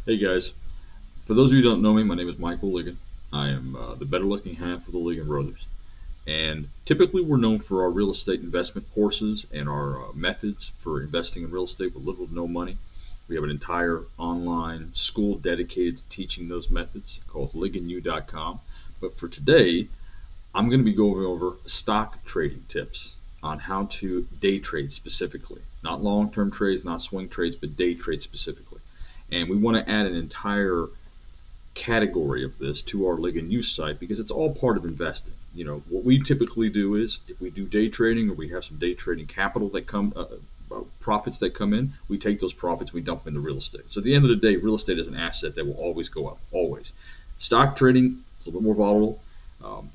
Hey guys, for those of you who don't know me, my name is Michael Ligon. I am the better looking half of the Ligon Brothers. And typically we're known for our real estate investment courses and our methods for investing in real estate with little to no money. We have an entire online school dedicated to teaching those methods called ligonu.com. But for today, I'm going to be going over stock trading tips on how to day trade specifically. Not long-term trades, not swing trades, but day trade specifically. And we want to add an entire category of this to our Ligon Use site because it's all part of investing. You know, what we typically do is if we do day trading or we have some day trading capital that profits that come in, we take those profits, we dump into real estate. So at the end of the day, real estate is an asset that will always go up, always. Stock trading is a little bit more volatile.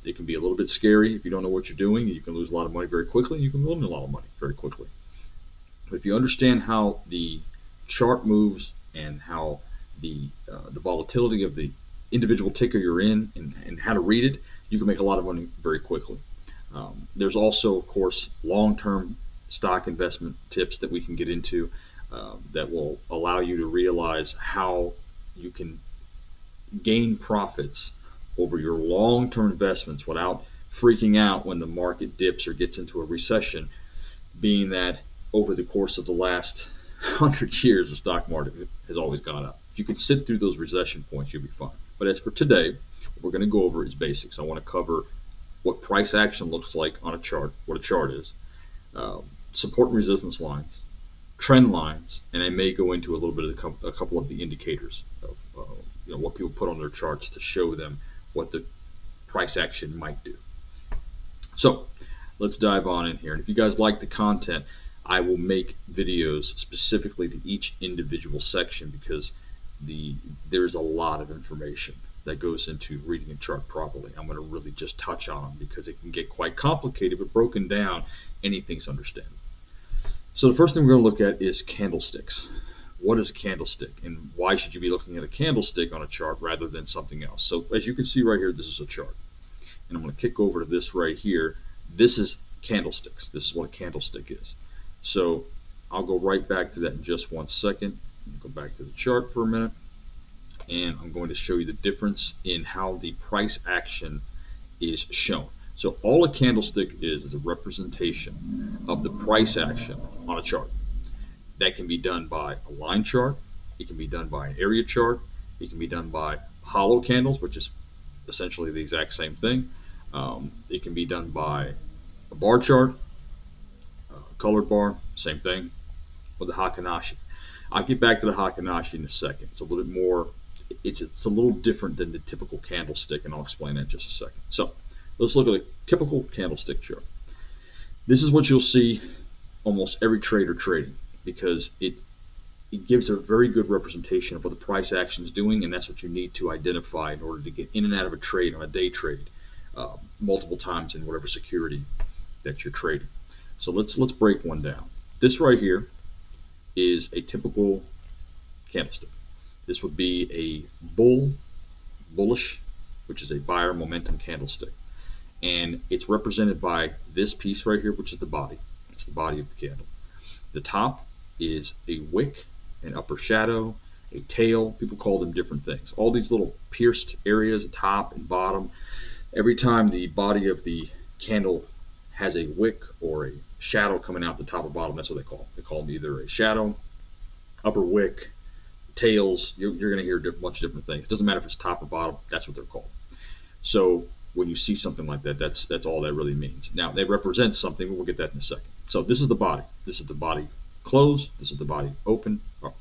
It can be a little bit scary if you don't know what you're doing. You can lose a lot of money very quickly. You can win a lot of money very quickly. But if you understand how the chart moves and how the volatility of the individual ticker you're in and how to read it, you can make a lot of money very quickly. There's also, of course, long-term stock investment tips that we can get into that will allow you to realize how you can gain profits over your long-term investments without freaking out when the market dips or gets into a recession, being that over the course of the last 100 years, the stock market has always gone up. If you can sit through those recession points, you'll be fine. But as for today, what we're going to go over is basics. I want to cover what price action looks like on a chart, what a chart is, support and resistance lines, trend lines, and I may go into a little bit of a couple of the indicators of what people put on their charts to show them what the price action might do. So let's dive on in here. And if you guys like the content, I will make videos specifically to each individual section because there's a lot of information that goes into reading a chart properly. I'm going to really just touch on them because it can get quite complicated, but broken down, anything's understandable. So the first thing we're going to look at is candlesticks. What is a candlestick and why should you be looking at a candlestick on a chart rather than something else? So as you can see right here, this is a chart. And I'm going to kick over to this right here. This is candlesticks. This is what a candlestick is. So I'll go right back to that in just one second. Go back to the chart for a minute. And I'm going to show you the difference in how the price action is shown. So all a candlestick is a representation of the price action on a chart. That can be done by a line chart. It can be done by an area chart. It can be done by hollow candles, which is essentially the exact same thing. It can be done by a bar chart, colored bar, same thing, with the Hakanashi. I'll get back to the Hakanashi in a second. It's a little bit more, it's a little different than the typical candlestick, and I'll explain that in just a second. So let's look at a typical candlestick chart. This is what you'll see almost every trader trading because it gives a very good representation of what the price action is doing, and that's what you need to identify in order to get in and out of a trade on a day trade multiple times in whatever security that you're trading. So let's break one down. This right here is a typical candlestick. This would be a bullish, which is a buyer momentum candlestick. And it's represented by this piece right here, which is the body. It's the body of the candle. The top is a wick, an upper shadow, a tail. People call them different things. All these little pierced areas, top and bottom. Every time the body of the candle has a wick or a shadow coming out the top or bottom, that's what they call them. They call them either a shadow, upper wick, tails. You're going to hear a bunch of different things. It doesn't matter if it's top or bottom. That's what they're called. So when you see something like that, that's all that really means. Now, they represent something, but we'll get that in a second. So this is the body. This is the body closed. This is the body open, or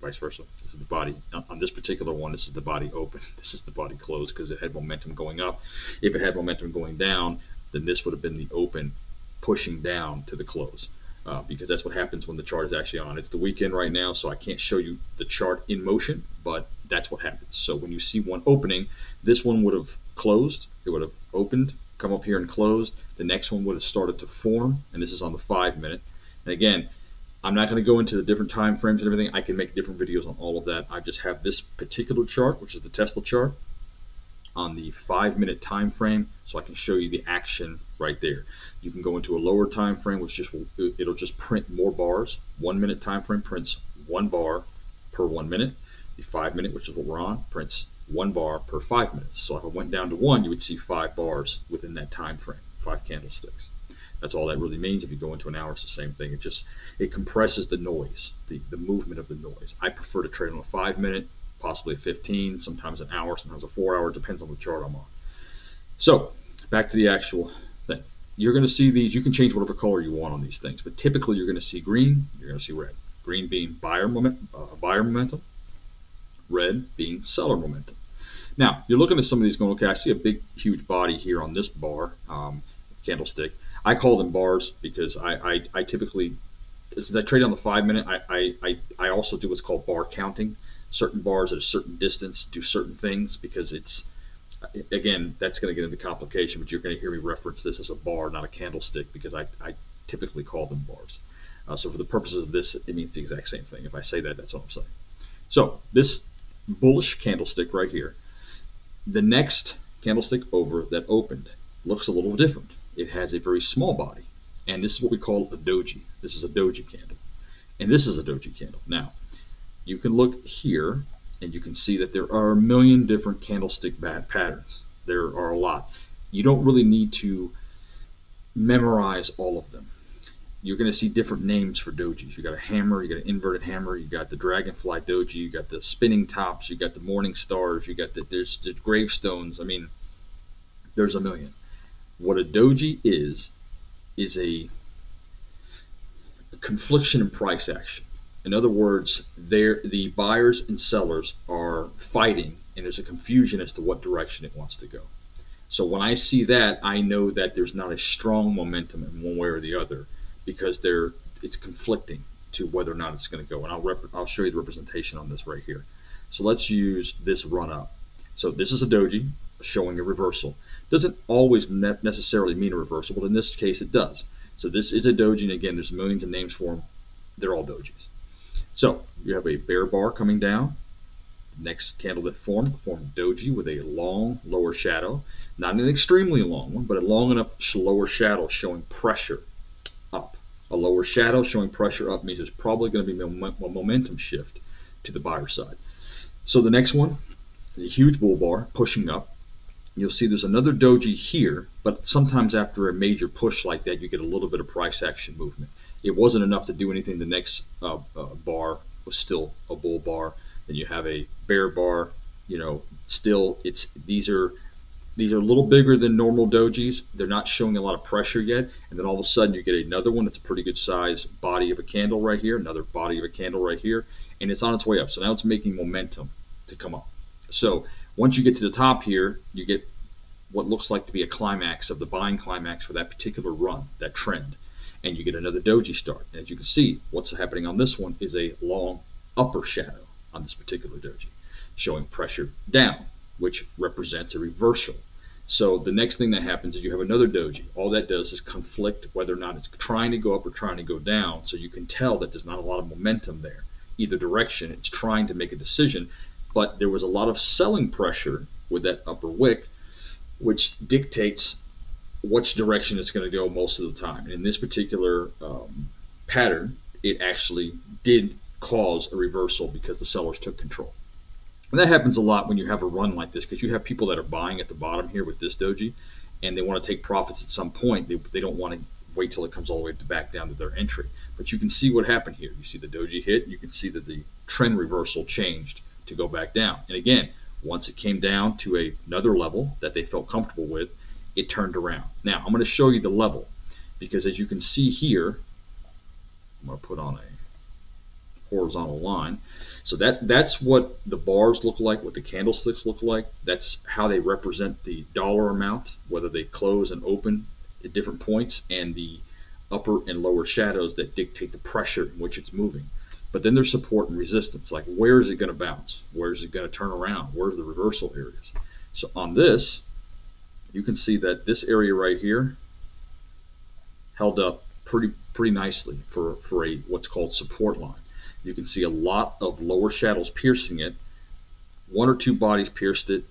vice versa. This is the body. On this particular one, this is the body open. This is the body closed because it had momentum going up. If it had momentum going down, then this would have been the open pushing down to the close. Because that's what happens when the chart is actually on. It's the weekend right now, so I can't show you the chart in motion, but that's what happens. So when you see one opening, this one would have closed. It would have opened, come up here and closed. The next one would have started to form, and this is on the 5-minute. And again, I'm not going to go into the different time frames and everything. I can make different videos on all of that. I just have this particular chart, which is the Tesla chart, on the 5-minute time frame, so I can show you the action right there. You can go into a lower time frame, which it'll just print more bars. 1-minute time frame prints 1 bar per 1 minute. The 5 minute, which is what we're on, prints 1 bar per 5 minutes. So if I went down to 1, you would see 5 bars within that time frame, 5 candlesticks. That's all that really means. If you go into an hour, it's the same thing. It compresses the noise, the movement of the noise. I prefer to trade on a 5 minute, possibly a 15, sometimes an hour, sometimes a 4 hour. It depends on the chart I'm on. So back to the actual thing. You're going to see these. You can change whatever color you want on these things, but typically you're going to see green. You're going to see red. Green being buyer momentum, red being seller momentum. Now you're looking at some of these going, okay, I see a big, huge body here on this bar candlestick. I call them bars because I typically, since I trade on the 5 minute, I also do what's called bar counting. Certain bars at a certain distance do certain things because it's, again, that's going to get into complication, but you're going to hear me reference this as a bar, not a candlestick, because I typically call them bars. So for the purposes of this, it means the exact same thing. If I say that, that's what I'm saying. So this bullish candlestick right here, the next candlestick over that opened looks a little different. It has a very small body, and this is what we call a doji. This is a doji candle, and this is a doji candle. Now, you can look here, and you can see that there are a million different candlestick patterns. There are a lot. You don't really need to memorize all of them. You're going to see different names for dojis. You got a hammer, you got an inverted hammer, you got the dragonfly doji, you got the spinning tops, you got the morning stars, you got there's the gravestones. I mean, there's a million. What a doji is a confliction in price action. In other words, the buyers and sellers are fighting, and there's a confusion as to what direction it wants to go. So when I see that, I know that there's not a strong momentum in one way or the other, because it's conflicting to whether or not it's going to go. And I'll show you the representation on this right here. So let's use this run up. So this is a doji showing a reversal. Doesn't always necessarily mean a reversal, but in this case it does. So this is a doji, and again, there's millions of names for them. They're all dojis. So you have a bear bar coming down. The next candle that formed doji with a long lower shadow, not an extremely long one, but a long enough lower shadow showing pressure up. A lower shadow showing pressure up means there's probably going to be a momentum shift to the buyer side. So the next one is a huge bull bar pushing up. You'll see there's another doji here, but sometimes after a major push like that, you get a little bit of price action movement. It wasn't enough to do anything. The next bar was still a bull bar. Then you have a bear bar. Still, these are a little bigger than normal dojis. They're not showing a lot of pressure yet. And then all of a sudden, you get another one that's a pretty good size body of a candle right here, another body of a candle right here, and it's on its way up. So now it's making momentum to come up. So once you get to the top here, you get what looks like to be a climax of the buying climax for that particular run, that trend. And you get another doji start. And as you can see, what's happening on this one is a long upper shadow on this particular doji, showing pressure down, which represents a reversal. So the next thing that happens is you have another doji. All that does is conflict whether or not it's trying to go up or trying to go down. So you can tell that there's not a lot of momentum there. Either direction, it's trying to make a decision. But there was a lot of selling pressure with that upper wick, which dictates which direction it's going to go most of the time. And in this particular pattern, it actually did cause a reversal because the sellers took control. And that happens a lot when you have a run like this, because you have people that are buying at the bottom here with this doji, and they want to take profits at some point. They don't want to wait till it comes all the way back down to their entry. But you can see what happened here. You see the doji hit, and you can see that the trend reversal changed to go back down. And again, once it came down to another level that they felt comfortable with, it turned around. Now, I'm going to show you the level, because as you can see here, I'm going to put on a horizontal line. So that's what the bars look like, what the candlesticks look like. That's how they represent the dollar amount, whether they close and open at different points, and the upper and lower shadows that dictate the pressure in which it's moving. But then there's support and resistance, like where is it going to bounce? Where is it going to turn around? Where's the reversal areas? So on this, you can see that this area right here held up pretty nicely for a what's called support line. You can see a lot of lower shadows piercing it. One or two bodies pierced it,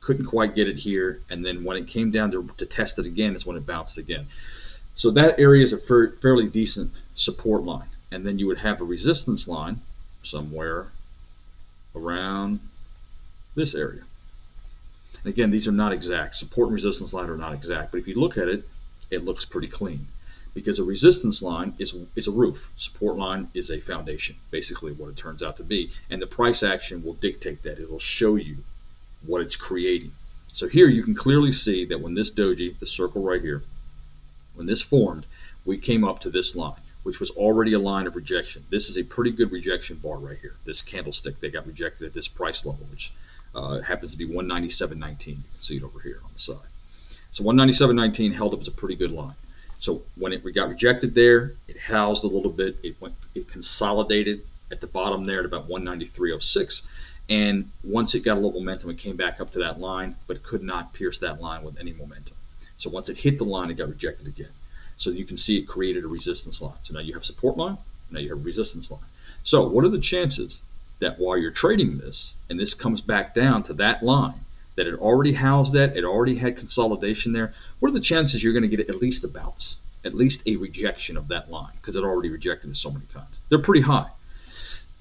couldn't quite get it here, and then when it came down to test it again is when it bounced again. So that area is a fairly decent support line. And then you would have a resistance line somewhere around this area. And again, these are not exact. Support and resistance line are not exact, but if you look at it, it looks pretty clean. Because a resistance line is a roof. Support line is a foundation, basically what it turns out to be. And the price action will dictate that. It will show you what it's creating. So here you can clearly see that when this doji, the circle right here, when this formed, we came up to this line, which was already a line of rejection. This is a pretty good rejection bar right here. This candlestick, they got rejected at this price level, which happens to be 197.19. You can see it over here on the side. So 197.19 held up as a pretty good line. So when it got rejected there, it housed a little bit. It consolidated at the bottom there at about 193.06. And once it got a little momentum, it came back up to that line, but could not pierce that line with any momentum. So once it hit the line, it got rejected again. So you can see it created a resistance line. So now you have support line, now you have a resistance line. So what are the chances that while you're trading this, and this comes back down to that line, that it already housed that, it already had consolidation there, what are the chances you're going to get at least a bounce, at least a rejection of that line, because it already rejected it so many times? They're pretty high.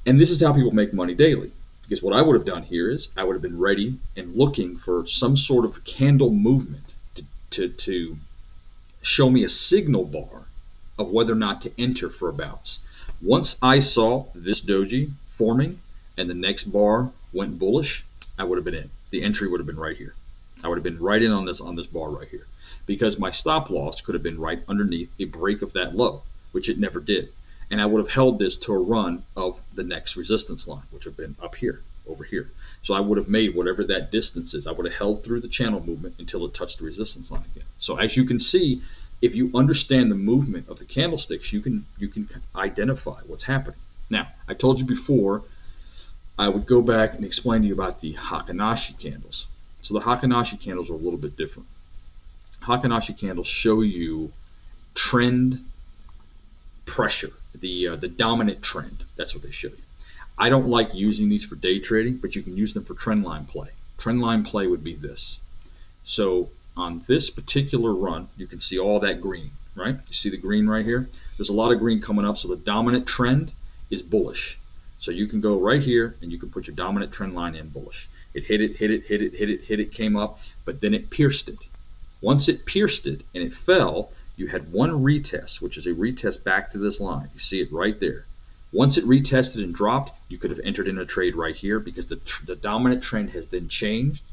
And this is how people make money daily. Because what I would have done here is I would have been ready and looking for some sort of candle movement to show me a signal bar of whether or not to enter for a bounce. Once I saw this doji forming and the next bar went bullish, I would have been in. The entry would have been right here. I would have been right in on this bar right here, because my stop loss could have been right underneath a break of that low, which it never did. And I would have held this to a run of the next resistance line, which would have been up here, over here. So I would have made whatever that distance is. I would have held through the channel movement until it touched the resistance line again. So as you can see, if you understand the movement of the candlesticks, you can identify what's happening. Now, I told you before I would go back and explain to you about the Heikin-Ashi candles. So the Heikin-Ashi candles are a little bit different. Heikin-Ashi candles show you trend pressure, the dominant trend. That's what they show you. I don't like using these for day trading, but you can use them for trend line play. Trend line play would be this. So on this particular run, you can see all that green, right? You see the green right here? There's a lot of green coming up, so the dominant trend is bullish. So you can go right here and you can put your dominant trend line in bullish. It hit it, came up, but then it pierced it. Once it pierced it and it fell, you had one retest, which is a retest back to this line. You see it right there. Once it retested and dropped, you could have entered in a trade right here, because the dominant trend has then changed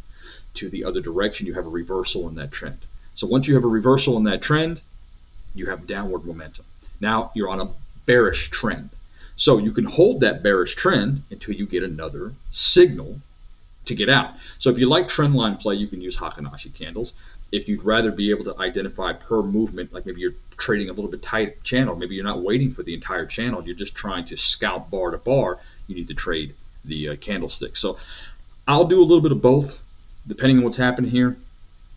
to the other direction. You have a reversal in that trend. So once you have a reversal in that trend, you have downward momentum. Now you're on a bearish trend. So you can hold that bearish trend until you get another signal to get out. So if you like trend line play, you can use Heikin-Ashi candles. If you'd rather be able to identify per movement, like maybe you're trading a little bit tight channel, maybe you're not waiting for the entire channel, you're just trying to scalp bar to bar, you need to trade the candlestick. So I'll do a little bit of both, depending on what's happening here.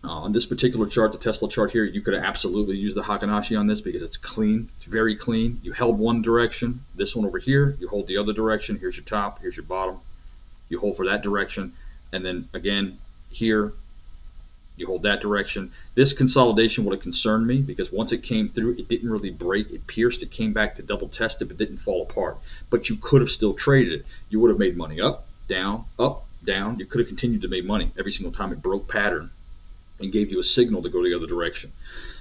On this particular chart, the Tesla chart here, you could absolutely use the Heikin-Ashi on this because it's clean. It's very clean. You held one direction. This one over here, you hold the other direction. Here's your top. Here's your bottom. You hold for that direction. And then again, here, you hold that direction. This consolidation would have concerned me because once it came through, it didn't really break. It pierced. It came back to double test it, but didn't fall apart. But you could have still traded it. You would have made money up, down, up, down. You could have continued to make money every single time it broke pattern and gave you a signal to go the other direction.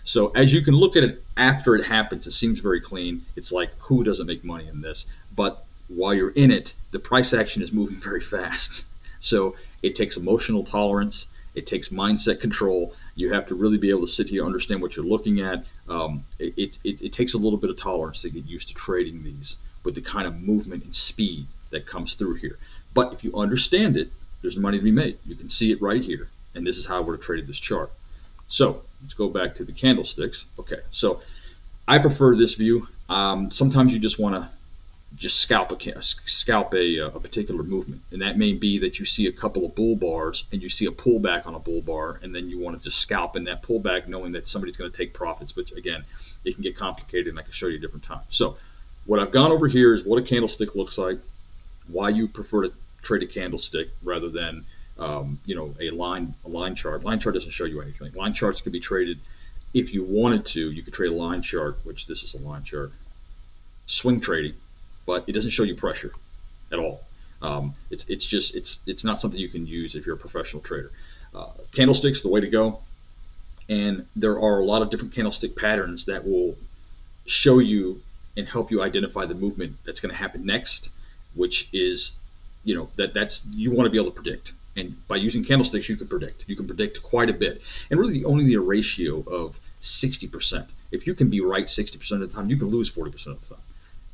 So as you can look at it after it happens, it seems very clean. It's like, who doesn't make money in this? But while you're in it, the price action is moving very fast. So it takes emotional tolerance. It takes mindset control. You have to really be able to sit here, understand what you're looking at. It takes a little bit of tolerance to get used to trading these with the kind of movement and speed that comes through here. But if you understand it, there's money to be made. You can see it right here. And this is how I would have traded this chart. So let's go back to the candlesticks. Okay, so I prefer this view. Sometimes you just want to just scalp a particular movement, and that may be that you see a couple of bull bars and you see a pullback on a bull bar, and then you want to just scalp in that pullback, knowing that somebody's going to take profits. Which again, it can get complicated, and I can show you a different time. So what I've gone over here is what a candlestick looks like, why you prefer to trade a candlestick rather than a line chart. Line chart doesn't show you anything. Line charts can be traded if you wanted to. You could trade a line chart, which this is a line chart, swing trading, but it doesn't show you pressure at all. It's not something you can use if you're a professional trader. Candlesticks, the way to go. And there are a lot of different candlestick patterns that will show you and help you identify the movement that's going to happen next, which is, that's you want to be able to predict. And by using candlesticks, you can predict. You can predict quite a bit, and really you only need a ratio of 60%. If you can be right 60% of the time, you can lose 40% of the time.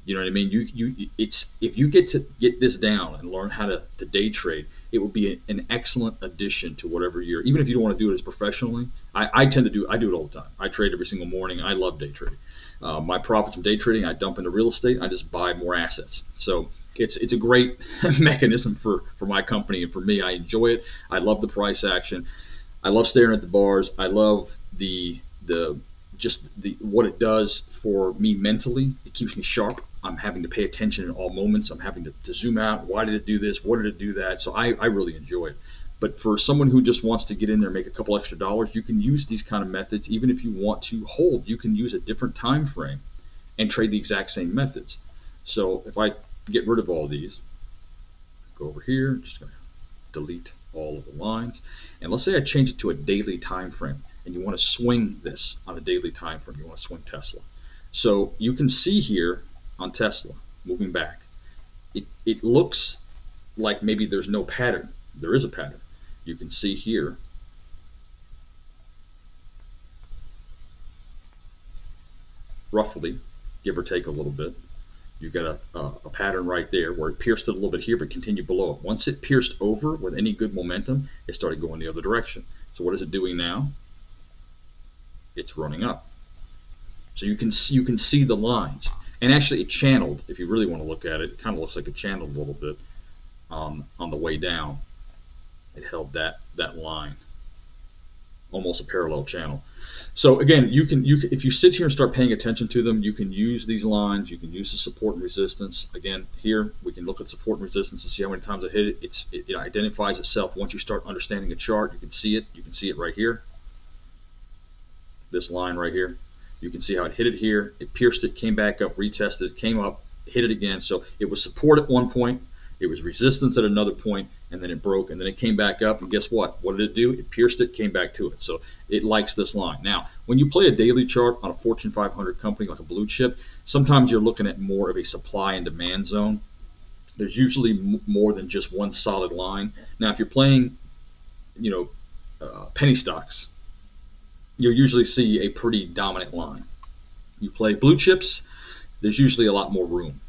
You know what I mean? It's if you get this down and learn how to day trade, it will be an excellent addition to whatever you're. Even if you don't want to do it as professionally, I do it all the time. I trade every single morning. I love day trading. My profits from day trading, I dump into real estate. I just buy more assets. So it's a great mechanism for my company and for me. I enjoy it. I love the price action. I love staring at the bars. I love what it does for me mentally. It keeps me sharp. I'm having to pay attention in all moments. I'm having to zoom out. Why did it do this? What did it do that? So I really enjoy it. But for someone who just wants to get in there and make a couple extra dollars, you can use these kind of methods. Even if you want to hold, you can use a different time frame and trade the exact same methods. So if I get rid of all these, go over here, just going to delete all of the lines. And let's say I change it to a daily time frame, and you want to swing this on a daily time frame. You want to swing Tesla. So you can see here on Tesla, moving back, it looks like maybe there's no pattern. There is a pattern. You can see here roughly, give or take a little bit, you got a pattern right there where it pierced it a little bit here but continued below it. Once it pierced over with any good momentum, it started going the other direction. So what is it doing now? It's running up. So you can see the lines. And actually it channeled, if you really want to look at it, it kind of looks like it channeled a little bit on the way down. It held that line, almost a parallel channel. So again, you can if you sit here and start paying attention to them, you can use these lines. You can use the support and resistance. Again, here we can look at support and resistance and see how many times it hit it. It identifies itself. Once you start understanding a chart, you can see it. You can see it right here. This line right here. You can see how it hit it here. It pierced it, came back up, retested, came up, hit it again. So it was support at one point. It was resistance at another point, and then it broke, and then it came back up, and guess what? What did it do? It pierced it, came back to it. So it likes this line. Now, when you play a daily chart on a Fortune 500 company like a blue chip, sometimes you're looking at more of a supply and demand zone. There's usually more than just one solid line. Now, if you're playing, penny stocks, you'll usually see a pretty dominant line. You play blue chips, there's usually a lot more room.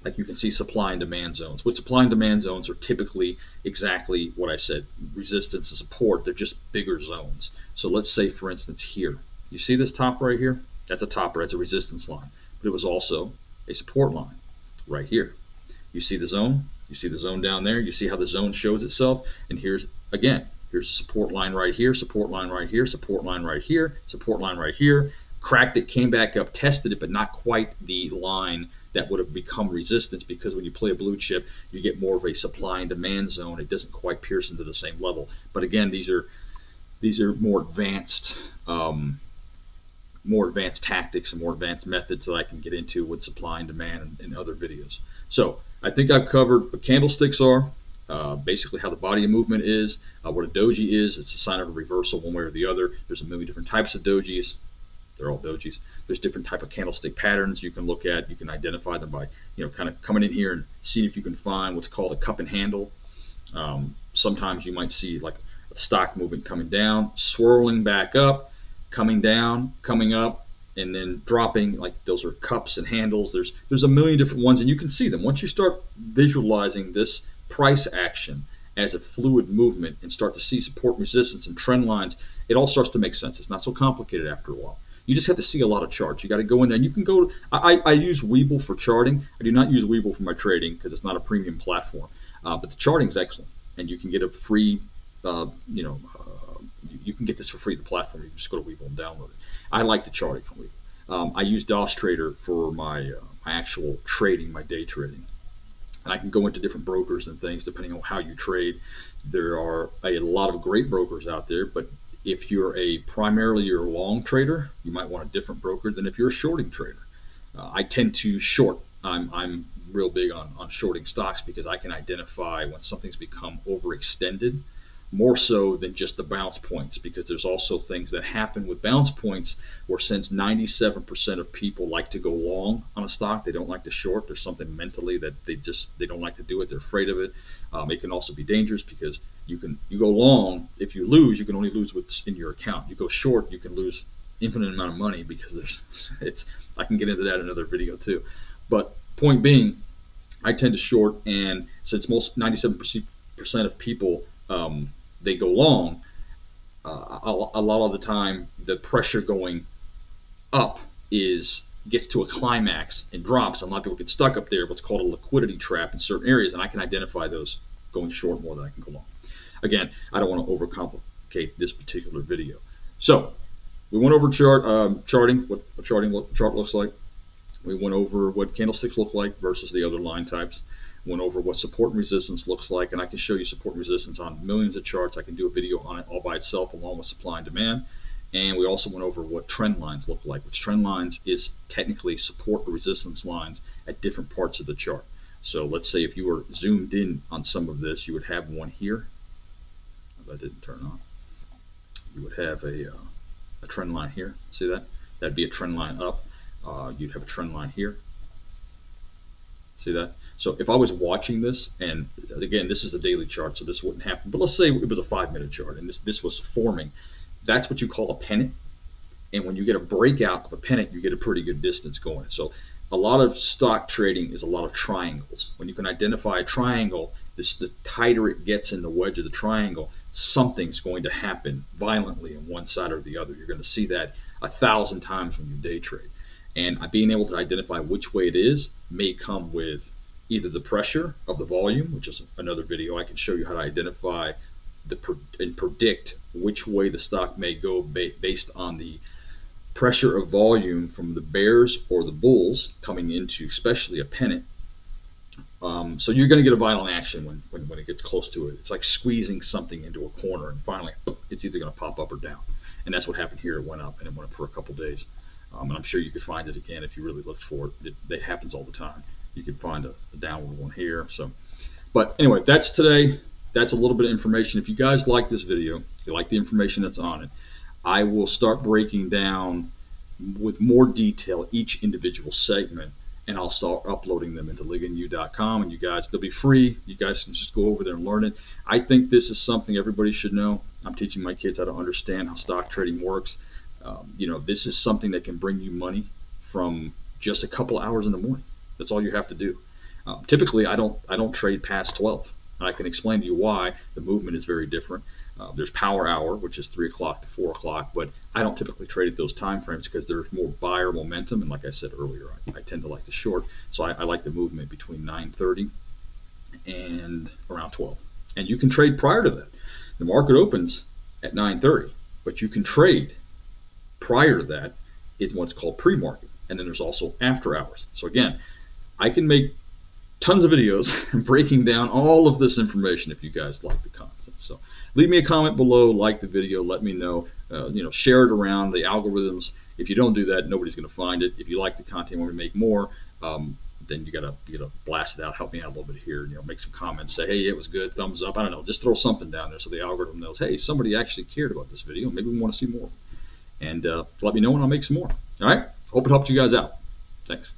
Like you can see supply and demand zones. What supply and demand zones are typically exactly what I said, resistance and support. They're just bigger zones. So let's say, for instance, here. You see this top right here? That's a topper. That's a resistance line. But it was also a support line right here. You see the zone? You see the zone down there? You see how the zone shows itself? And here's a support line right here, support line right here, support line right here, support line right here. Cracked it, came back up, tested it, but not quite the line that would have become resistance, because when you play a blue chip, you get more of a supply and demand zone. It doesn't quite pierce into the same level. But again, these are more advanced tactics and more advanced methods that I can get into with supply and demand and other videos. So I think I've covered what candlesticks are, basically how the body of movement is, what a doji is. It's a sign of a reversal one way or the other. There's a million different types of dojis. They're all dojis. There's different type of candlestick patterns you can look at. You can identify them by, kind of coming in here and seeing if you can find what's called a cup and handle. Sometimes you might see like a stock movement coming down, swirling back up, coming down, coming up, and then dropping. Like those are cups and handles. There's a million different ones, and you can see them. Once you start visualizing this price action as a fluid movement and start to see support, resistance, and trend lines, it all starts to make sense. It's not so complicated after a while. You just have to see a lot of charts. You got to go in there, and you can go. I use Webull for charting. I do not use Webull for my trading because it's not a premium platform. But the charting is excellent, and you can get a free. You can get this for free. The platform. You can just go to Webull and download it. I like the charting on Webull. I use DOS Trader for my actual trading, my day trading, and I can go into different brokers and things depending on how you trade. There are a lot of great brokers out there, but if you're primarily a long trader, you might want a different broker than if you're a shorting trader. I tend to short. I'm real big on shorting stocks because I can identify when something's become overextended, more so than just the bounce points, because there's also things that happen with bounce points where, since 97% of people like to go long on a stock, they don't like to short. There's something mentally that they don't like to do it. They're afraid of it. It can also be dangerous because you go long. If you lose, you can only lose what's in your account. You go short, you can lose infinite amount of money because I can get into that in another video too. But point being, I tend to short, and since most 97% of people they go long, a lot of the time the pressure going up gets to a climax and drops, and a lot of people get stuck up there, what's called a liquidity trap in certain areas, and I can identify those going short more than I can go long. Again, I don't want to overcomplicate this particular video. So we went over charting, what a chart looks like. We went over what candlesticks look like versus the other line types. Went over what support and resistance looks like, and I can show you support and resistance on millions of charts. I can do a video on it all by itself along with supply and demand. And we also went over what trend lines look like, which trend lines is technically support or resistance lines at different parts of the chart. So let's say if you were zoomed in on some of this, you would have one here. That didn't turn on. You would have a trend line here. See that? That'd be a trend line up. You'd have a trend line here. See that? So if I was watching this, and again, this is the daily chart, so this wouldn't happen. But let's say it was a 5-minute chart, and this was forming. That's what you call a pennant. And when you get a breakout of a pennant, you get a pretty good distance going. So a lot of stock trading is a lot of triangles. When you can identify a triangle, the tighter it gets in the wedge of the triangle, something's going to happen violently on one side or the other. You're going to see that 1,000 times when you day trade. And being able to identify which way it is may come with either the pressure of the volume, which is another video. I can show you how to identify and predict which way the stock may go based on the pressure of volume from the bears or the bulls coming into especially a pennant. So you're going to get a violent action when it gets close to it. It's like squeezing something into a corner, and finally it's either going to pop up or down. And that's what happened here. It went up, and it went up for a couple days. And I'm sure you could find it again if you really looked for it. It happens all the time. You could find a downward one here. So, but anyway, that's today. That's a little bit of information. If you guys like this video, if you like the information that's on it, I will start breaking down with more detail each individual segment, and I'll start uploading them into ligonu.com, and you guys, they'll be free. You guys can just go over there and learn it. I think this is something everybody should know. I'm teaching my kids how to understand how stock trading works. This is something that can bring you money from just a couple hours in the morning. That's all you have to do. Typically, I don't trade past 12, and I can explain to you why. The movement is very different. There's power hour, which is 3 o'clock to 4 o'clock, but I don't typically trade at those time frames because there's more buyer momentum, and like I said earlier, I tend to like to short, so I like the movement between 9:30 and around 12. And you can trade prior to that. The market opens at 9:30, but you can trade prior to that is what's called pre-market, and then there's also after hours. So again, I can make tons of videos breaking down all of this information if you guys like the content. So leave me a comment below, like the video, let me know, share it around the algorithms. If you don't do that, nobody's going to find it. If you like the content, want to make more, then you gotta blast it out, help me out a little bit here, make some comments, say, hey, it was good, thumbs up, I don't know, just throw something down there so the algorithm knows, hey, somebody actually cared about this video, maybe we want to see more. And let me know and I'll make some more. All right? Hope it helped you guys out. Thanks.